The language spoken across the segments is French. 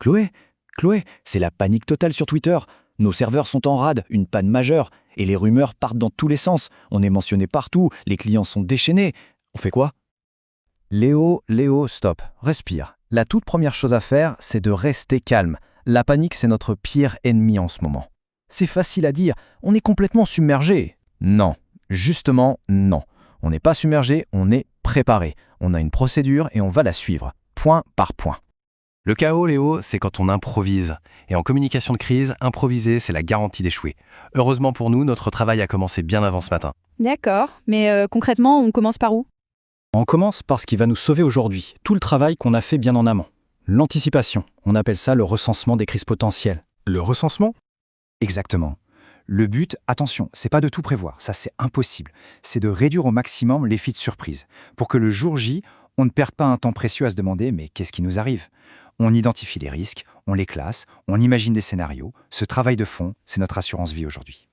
Chloé, c'est la panique totale sur Twitter. Nos serveurs sont en rade, une panne majeure, et les rumeurs partent dans tous les sens. On est mentionné partout, les clients sont déchaînés. On fait quoi? Léo, stop, respire. La toute première chose à faire, c'est de rester calme. La panique, c'est notre pire ennemi en ce moment. C'est facile à dire, on est complètement submergé. Non, justement, non. On n'est pas submergé, on est préparé. On a une procédure et on va la suivre, point par point. Le chaos, Léo, c'est quand on improvise. Et en communication de crise, improviser, c'est la garantie d'échouer. Heureusement pour nous, notre travail a commencé bien avant ce matin. D'accord, mais concrètement, on commence par où? On commence par ce qui va nous sauver aujourd'hui, tout le travail qu'on a fait bien en amont. L'anticipation, on appelle ça le recensement des crises potentielles. Le recensement? Exactement. Le but, attention, c'est pas de tout prévoir, ça c'est impossible. C'est de réduire au maximum l'effet de surprise, pour que le jour J, on ne perde pas un temps précieux à se demander « mais qu'est-ce qui nous arrive ?» On identifie les risques, on les classe, on imagine des scénarios. Ce travail de fond, c'est notre assurance vie aujourd'hui.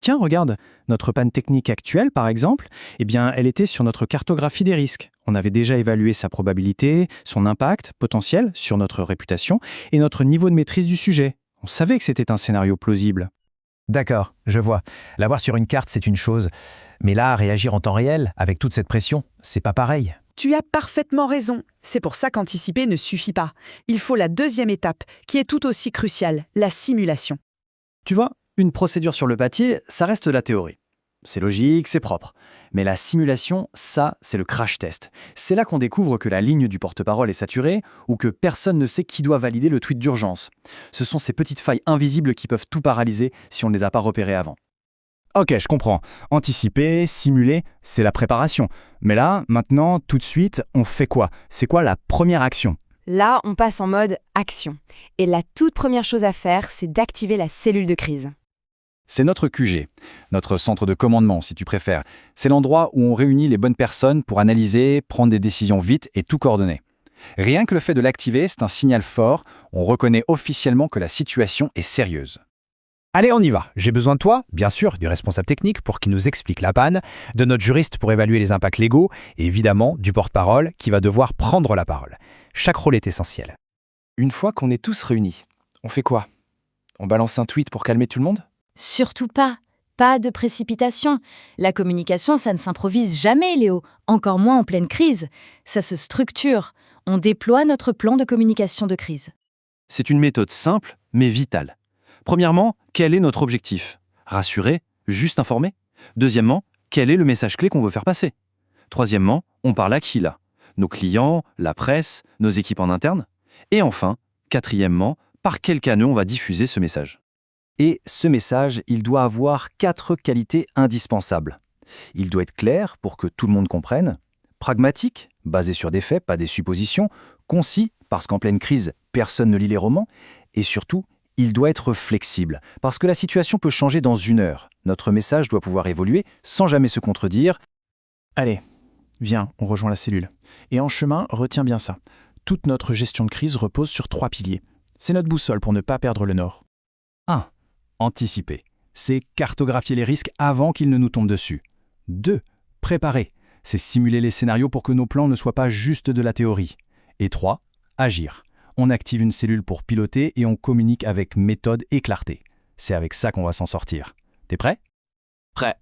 Tiens, regarde, notre panne technique actuelle, par exemple, elle était sur notre cartographie des risques. On avait déjà évalué sa probabilité, son impact potentiel sur notre réputation et notre niveau de maîtrise du sujet. On savait que c'était un scénario plausible. D'accord, je vois. L'avoir sur une carte, c'est une chose. Mais là, réagir en temps réel, avec toute cette pression, c'est pas pareil. Tu as parfaitement raison. C'est pour ça qu'anticiper ne suffit pas. Il faut la deuxième étape, qui est tout aussi cruciale, la simulation. Tu vois, une procédure sur le papier, ça reste de la théorie. C'est logique, c'est propre. Mais la simulation, ça, c'est le crash test. C'est là qu'on découvre que la ligne du porte-parole est saturée ou que personne ne sait qui doit valider le tweet d'urgence. Ce sont ces petites failles invisibles qui peuvent tout paralyser si on ne les a pas repérées avant. Ok, je comprends. Anticiper, simuler, c'est la préparation. Mais là, maintenant, tout de suite, on fait quoi? C'est quoi la première action? Là, on passe en mode action. Et la toute première chose à faire, c'est d'activer la cellule de crise. C'est notre QG, notre centre de commandement, si tu préfères. C'est l'endroit où on réunit les bonnes personnes pour analyser, prendre des décisions vite et tout coordonner. Rien que le fait de l'activer, c'est un signal fort. On reconnaît officiellement que la situation est sérieuse. Allez, on y va. J'ai besoin de toi, bien sûr, du responsable technique pour qu'il nous explique la panne, de notre juriste pour évaluer les impacts légaux, et évidemment du porte-parole qui va devoir prendre la parole. Chaque rôle est essentiel. Une fois qu'on est tous réunis, on fait quoi? On balance un tweet pour calmer tout le monde? Surtout pas. Pas de précipitation. La communication, ça ne s'improvise jamais, Léo. Encore moins en pleine crise. Ça se structure. On déploie notre plan de communication de crise. C'est une méthode simple, mais vitale. Premièrement, quel est notre objectif? Rassurer? Juste informer? Deuxièmement, quel est le message clé qu'on veut faire passer? Troisièmement, on parle à qui là? Nos clients, la presse, nos équipes en interne? Et enfin, quatrièmement, par quel canal on va diffuser ce message? Et ce message, il doit avoir 4 qualités indispensables. Il doit être clair pour que tout le monde comprenne, pragmatique, basé sur des faits, pas des suppositions, concis, parce qu'en pleine crise, personne ne lit les romans, et surtout, il doit être flexible, parce que la situation peut changer dans 1 heure. Notre message doit pouvoir évoluer sans jamais se contredire. Allez, viens, on rejoint la cellule. Et en chemin, retiens bien ça. Toute notre gestion de crise repose sur 3 piliers. C'est notre boussole pour ne pas perdre le nord. 1. Anticiper. C'est cartographier les risques avant qu'ils ne nous tombent dessus. 2. Préparer. C'est simuler les scénarios pour que nos plans ne soient pas juste de la théorie. Et 3. Agir. On active une cellule pour piloter et on communique avec méthode et clarté. C'est avec ça qu'on va s'en sortir. T'es prêt? Prêt.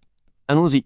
Allons-y.